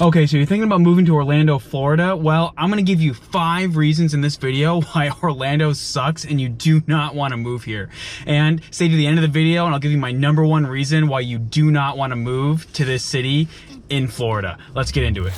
Okay, so you're thinking about moving to Orlando, Florida? Well, I'm gonna give you 5 reasons in this video why Orlando sucks and you do not wanna move here. And stay to the end of the video and I'll give you my #1 reason why you do not wanna move to this city in Florida. Let's get into it.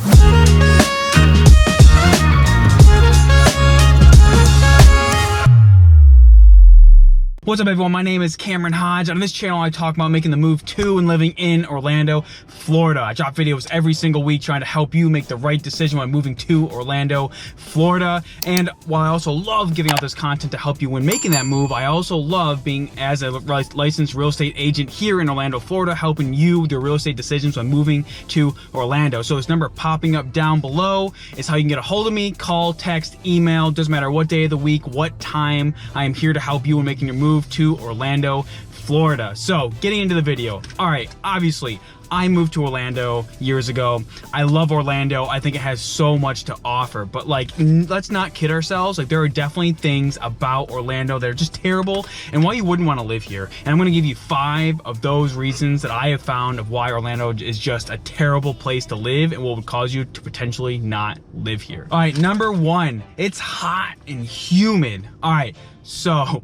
What's up everyone, my name is Cameron Hodge. On this channel I talk about making the move to and living in Orlando, Florida. I drop videos every single week trying to help you make the right decision when moving to Orlando, Florida. And while I also love giving out this content to help you when making that move, I also love being as a licensed real estate agent here in Orlando, Florida, helping you with your real estate decisions when moving to Orlando. So this number popping up down below is how you can get a hold of me. Call, text, email, doesn't matter what day of the week, what time. I am here to help you when making your move to Orlando, Florida. So getting into the video. All right, obviously I moved to Orlando years ago. I love Orlando. I think it has so much to offer, but like, let's not kid ourselves. Like, there are definitely things about Orlando that are just terrible and why you wouldn't want to live here. And I'm going to give you 5 of those reasons that I have found of why Orlando is just a terrible place to live and what would cause you to potentially not live here. All right, #1, it's hot and humid. All right, so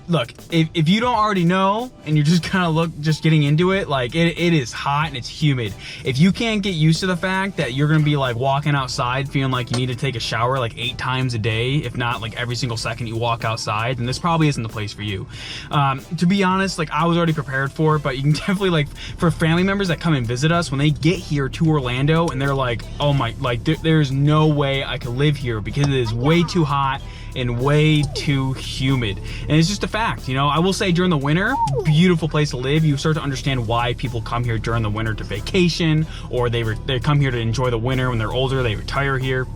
look, if you don't already know and you're just kind of just getting into it, like it is hot and it's humid. If you can't get used to the fact that you're gonna be like walking outside feeling like you need to take a shower like 8 times a day, if not like every single second you walk outside, then this probably isn't the place for you. To be honest, like I was already prepared for it, but you can definitely, like, for family members that come and visit us, when they get here to Orlando and they're like, oh my, like there's no way I could live here because it is way too hot and way too humid. And it's just a fact, you know. I will say during the winter, beautiful place to live. You start to understand why people come here during the winter to vacation, or they come here to enjoy the winter. When they're older, they retire here.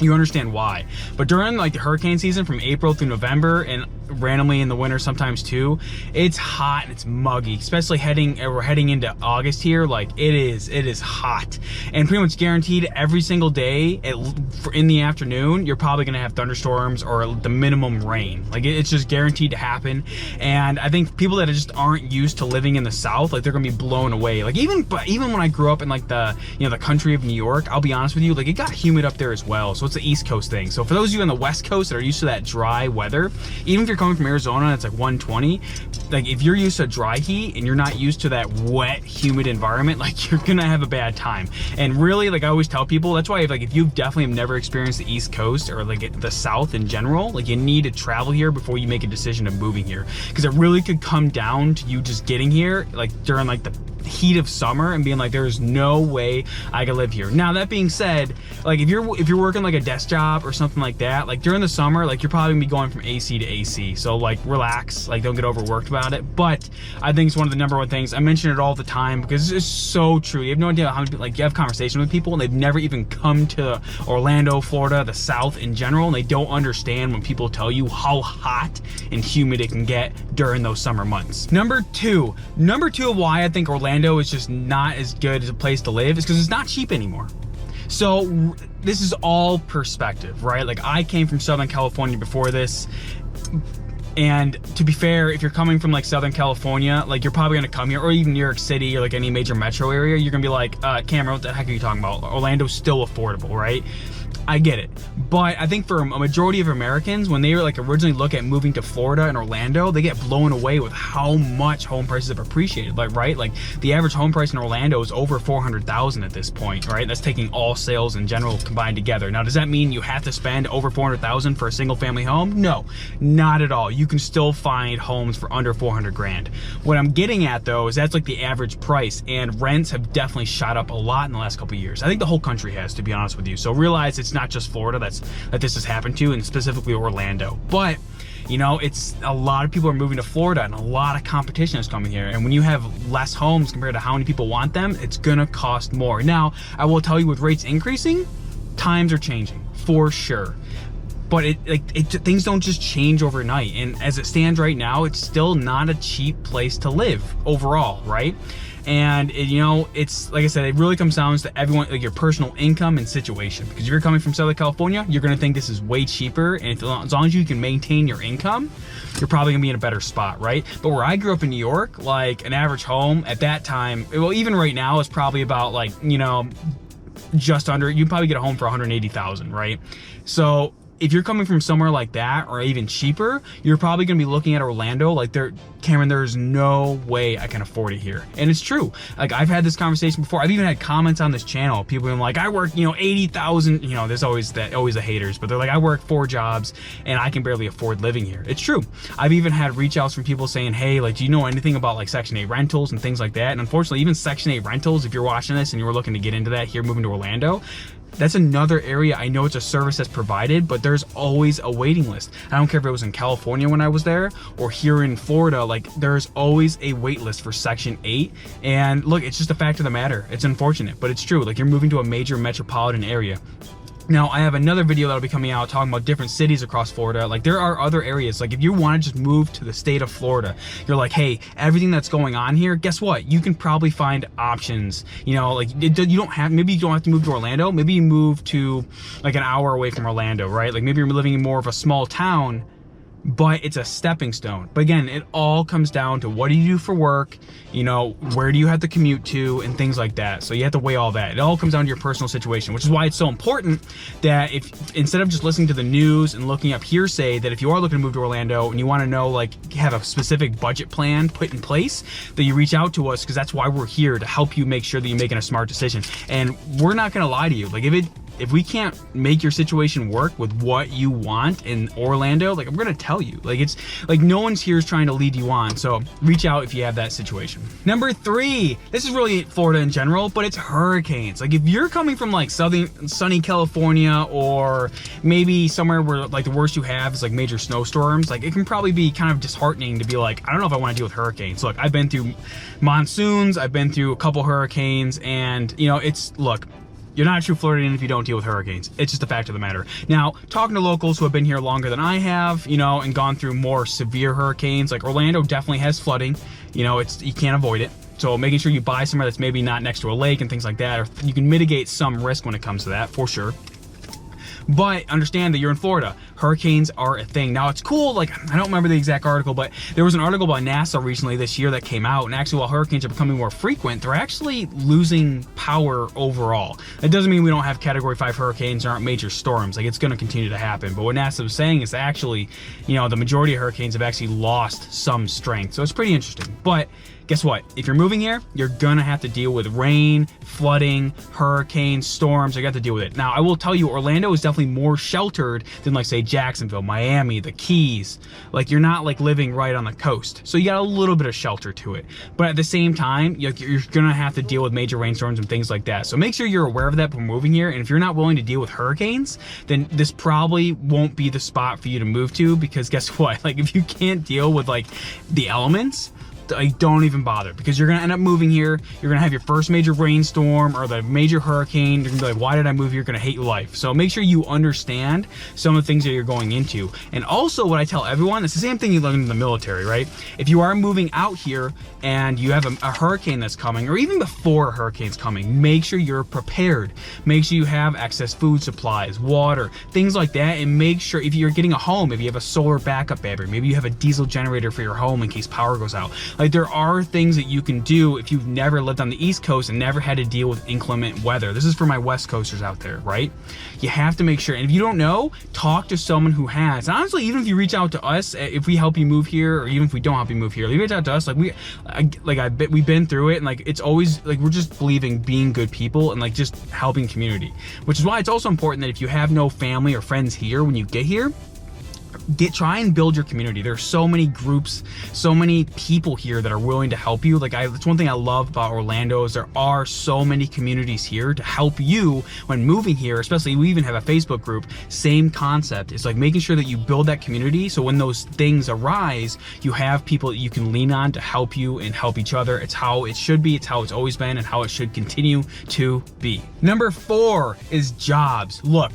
You understand why. But during like the hurricane season from April through November, and randomly in the winter sometimes too, it's hot and it's muggy, especially we're heading into August here. Like it is hot and pretty much guaranteed every single day in the afternoon you're probably gonna have thunderstorms or the minimum rain. Like it's just guaranteed to happen. And I think people that just aren't used to living in the South, like they're gonna be blown away. Like even when I grew up in like the country of New York, I'll be honest with you, like it got humid up there as well. So it's the East Coast thing. So for those of you on the West Coast that are used to that dry weather, even if you're coming from Arizona, it's like 120. Like if you're used to dry heat and you're not used to that wet, humid environment, like you're gonna have a bad time. And really, like I always tell people, that's why if you definitely have never experienced the East Coast or like the South in general, like you need to travel here before you make a decision of moving here, because it really could come down to you just getting here like during like the heat of summer and being like, there's no way I could live here. Now that being said, like if you're working like a desk job or something like that, like during the summer, like you're probably gonna be going from AC to AC. So like relax, like don't get overworked about it. But I think it's one of the #1 things. I mention it all the time because it's so true. You have no idea how many, like you have conversations with people and they've never even come to Orlando, Florida, the South in general, and they don't understand when people tell you how hot and humid it can get during those summer months. #2 of why I think Orlando is just not as good as a place to live is because it's not cheap anymore. So this is all perspective, right? Like I came from Southern California before this, and to be fair, if you're coming from like Southern California, like you're probably gonna come here, or even New York City or like any major metro area, you're gonna be like, Cameron, what the heck are you talking about? Orlando's still affordable, right? I get it. But I think for a majority of Americans, when they like originally look at moving to Florida and Orlando, they get blown away with how much home prices have appreciated. Like, right? Like the average home price in Orlando is over $400,000 at this point, right? That's taking all sales in general combined together. Now, does that mean you have to spend over $400,000 for a single family home? No, not at all. You can still find homes for under 400 grand. What I'm getting at though, is that's like the average price, and rents have definitely shot up a lot in the last couple of years. I think the whole country has, to be honest with you. So realize it's not just Florida that this has happened to, and specifically Orlando. But you know, it's a lot of people are moving to Florida and a lot of competition is coming here. And when you have less homes compared to how many people want them, it's gonna cost more. Now, I will tell you, with rates increasing, times are changing for sure. But things don't just change overnight. And as it stands right now, it's still not a cheap place to live overall, right? And it's like I said, it really comes down to everyone, like your personal income and situation. Because if you're coming from Southern California, you're gonna think this is way cheaper, and as long as you can maintain your income, you're probably gonna be in a better spot, right? But where I grew up in New York, like an average home at that time, well, even right now, is probably about like, just under, you probably get a home for 180,000, right? So if you're coming from somewhere like that or even cheaper, you're probably gonna be looking at Orlando like Cameron, there's no way I can afford it here. And it's true. Like, I've had this conversation before. I've even had comments on this channel. People being like, I work, 80,000, there's always the haters, but they're like, I work 4 jobs and I can barely afford living here. It's true. I've even had reach outs from people saying, hey, like, do you know anything about like Section 8 rentals and things like that? And unfortunately, even Section 8 rentals, if you're watching this and you're looking to get into that here, moving to Orlando, that's another area. I know it's a service that's provided, but there's always a waiting list. I don't care if it was in California when I was there or here in Florida, like there's always a wait list for Section 8. And look, it's just a fact of the matter. It's unfortunate, but it's true. Like, you're moving to a major metropolitan area. Now, I have another video that'll be coming out talking about different cities across Florida. Like, there are other areas. Like, if you want to just move to the state of Florida, you're like, hey, everything that's going on here, guess what? You can probably find options. Like, maybe you don't have to move to Orlando. Maybe you move to like an hour away from Orlando, right? Like, maybe you're living in more of a small town, but it's a stepping stone. But again, it all comes down to what do you do for work, where do you have to commute to, and things like that. So you have to weigh all that. It all comes down to your personal situation, which is why it's so important that if instead of just listening to the news and looking up hearsay, that if you are looking to move to Orlando and you want to know, like, have a specific budget plan put in place, that you reach out to us, because that's why we're here, to help you make sure that you're making a smart decision. And we're not going to lie to you. Like, if we can't make your situation work with what you want in Orlando, like, I'm gonna tell you, like, it's like no one's here is trying to lead you on. So reach out if you have that situation. Number 3, this is really Florida in general, but it's hurricanes. Like, if you're coming from like sunny California, or maybe somewhere where like the worst you have is like major snowstorms, like it can probably be kind of disheartening to be like, I don't know if I want to deal with hurricanes. Look, I've been through monsoons, I've been through a couple hurricanes, and look, you're not a true Floridian if you don't deal with hurricanes. It's just a fact of the matter. Now, talking to locals who have been here longer than I have, and gone through more severe hurricanes, like Orlando definitely has flooding. You can't avoid it. So making sure you buy somewhere that's maybe not next to a lake and things like that, or you can mitigate some risk when it comes to that, for sure. But understand that you're in Florida. Hurricanes are a thing. Now, it's cool, like, I don't remember the exact article, but there was an article by NASA recently this year that came out, and actually, while hurricanes are becoming more frequent, they're actually losing power overall. It doesn't mean we don't have Category 5 hurricanes, there aren't major storms. Like, it's going to continue to happen. But what NASA was saying is that actually, the majority of hurricanes have actually lost some strength. So it's pretty interesting. But guess what? If you're moving here, you're gonna have to deal with rain, flooding, hurricanes, storms. You got to deal with it. Now, I will tell you, Orlando is definitely more sheltered than, like, say, Jacksonville, Miami, the Keys. Like, you're not like living right on the coast, so you got a little bit of shelter to it. But at the same time, you're gonna have to deal with major rainstorms and things like that. So make sure you're aware of that before moving here. And if you're not willing to deal with hurricanes, then this probably won't be the spot for you to move to, because guess what? Like, if you can't deal with like the elements, like, don't even bother, because you're gonna end up moving here. You're gonna have your first major rainstorm or the major hurricane. You're gonna be like, why did I move here? You're gonna hate your life. So make sure you understand some of the things that you're going into. And also, what I tell everyone, it's the same thing you learn in the military, right? If you are moving out here and you have a hurricane that's coming, or even before a hurricane's coming, make sure you're prepared. Make sure you have excess food supplies, water, things like that. And make sure, if you're getting a home, if you have a solar backup battery, maybe you have a diesel generator for your home in case power goes out. Like, there are things that you can do if you've never lived on the East Coast and never had to deal with inclement weather. This is for my West Coasters out there, right? You have to make sure, and if you don't know, talk to someone who has. And honestly, even if you reach out to us, if we help you move here, or even if we don't help you move here, you reach out to us. Like, we've been through it, and like, it's always like, we're just believing being good people and like just helping community, which is why it's also important that if you have no family or friends here when you get here, try and build your community. There's so many groups, so many people here that are willing to help you. Like, that's one thing I love about Orlando, is there are so many communities here to help you when moving here. Especially, we even have a Facebook group. Same concept. It's like making sure that you build that community, so when those things arise, you have people that you can lean on to help you and help each other. It's how it should be. It's how it's always been, and how it should continue to be. Number 4 is jobs. Look,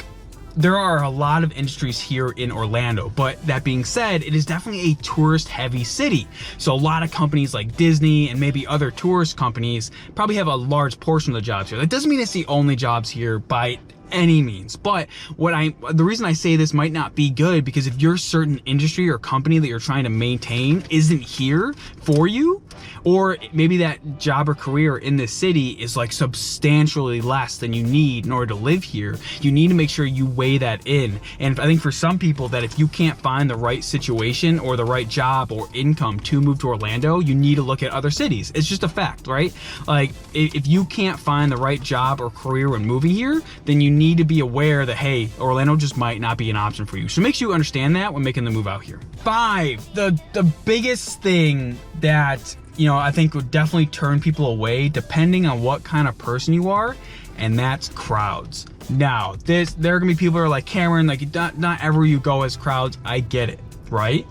there are a lot of industries here in Orlando, but that being said, it is definitely a tourist heavy city. So a lot of companies like Disney and maybe other tourist companies probably have a large portion of the jobs here. That doesn't mean it's the only jobs here by any means, but the reason I say this might not be good, because if your certain industry or company that you're trying to maintain isn't here for you, Or maybe that job or career in this city is like substantially less than you need in order to live here. You need to make sure you weigh that in. And I think for some people that if you can't find the right situation or the right job or income to move to Orlando, you need to look at other cities. It's just a fact, right? Like if you can't find the right job or career when moving here, then you need to be aware that, hey, Orlando just might not be an option for you. So make sure you understand that when making the move out here. 5, the biggest thing that, you know, I think would definitely turn people away depending on what kind of person you are, and that's crowds. Now, there are gonna be people who are like, Cameron, like not everywhere you go has crowds. I get it, right?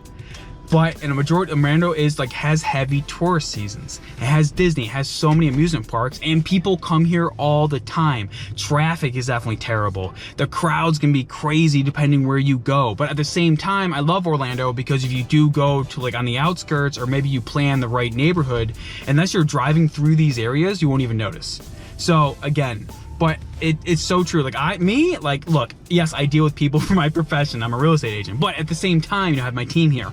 But in a majority, Orlando has heavy tourist seasons. It has Disney, it has so many amusement parks, and people come here all the time. Traffic is definitely terrible. The crowds can be crazy depending where you go. But at the same time, I love Orlando because if you do go to like on the outskirts, or maybe you plan the right neighborhood, unless you're driving through these areas, you won't even notice. So again, but it's so true. Like look, yes, I deal with people for my profession. I'm a real estate agent, but at the same time, you know, I have my team here.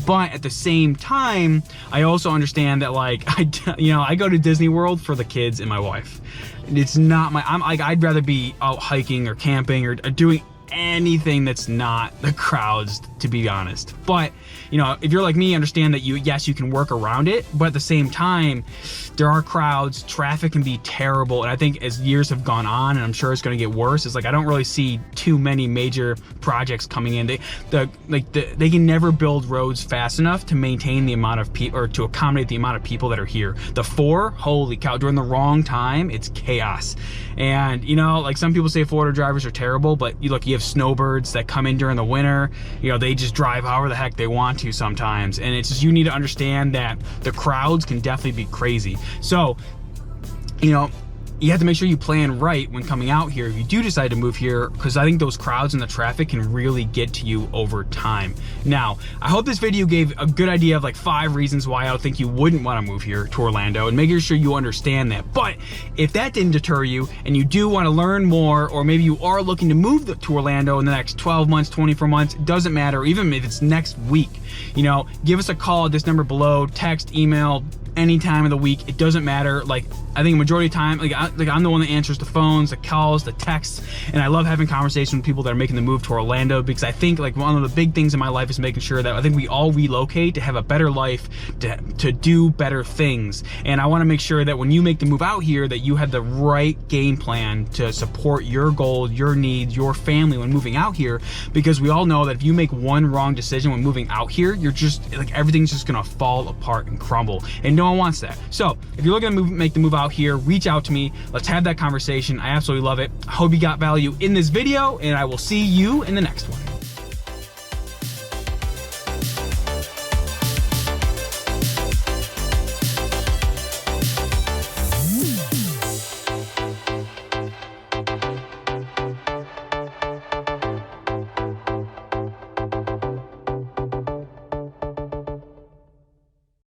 But at the same time, I also understand that like, I go to Disney World for the kids and my wife. It's not I'd rather be out hiking or camping or doing anything that's not the crowds, to be honest. But you know, if you're like me, understand that you can work around it, but at the same time, there are crowds, traffic can be terrible, and I think as years have gone on, and I'm sure it's going to get worse, it's like I don't really see too many major projects coming in. They can never build roads fast enough to maintain the amount of people, or to accommodate the amount of people that are here. The 4, holy cow, during the wrong time, it's chaos. And you know, like some people say Florida drivers are terrible, but you have snowbirds that come in during the winter. You know, they just drive however the heck they want to sometimes, and it's just, you need to understand that the crowds can definitely be crazy. So, you know, you have to make sure you plan right when coming out here if you do decide to move here, because I think those crowds and the traffic can really get to you over time. Now, I hope this video gave a good idea of like 5 reasons why I don't think you wouldn't want to move here to Orlando, and making sure you understand that. But if that didn't deter you and you do want to learn more, or maybe you are looking to move to Orlando in the next 12 months, 24 months, it doesn't matter, even if it's next week, you know, give us a call at this number below, text, email, any time of the week. It doesn't matter. Like, I think a majority of the time, I'm the one that answers the phones, the calls, the texts, and I love having conversations with people that are making the move to Orlando, because I think like one of the big things in my life is making sure that I think we all relocate to have a better life, to do better things. And I want to make sure that when you make the move out here, that you have the right game plan to support your goals, your needs, your family when moving out here, because we all know that if you make one wrong decision when moving out here, you're just like, everything's just gonna fall apart and crumble, and no one wants that. So if you're looking to make the move out here, reach out to me. Let's have that conversation. I absolutely love it. I hope you got value in this video, and I will see you in the next one.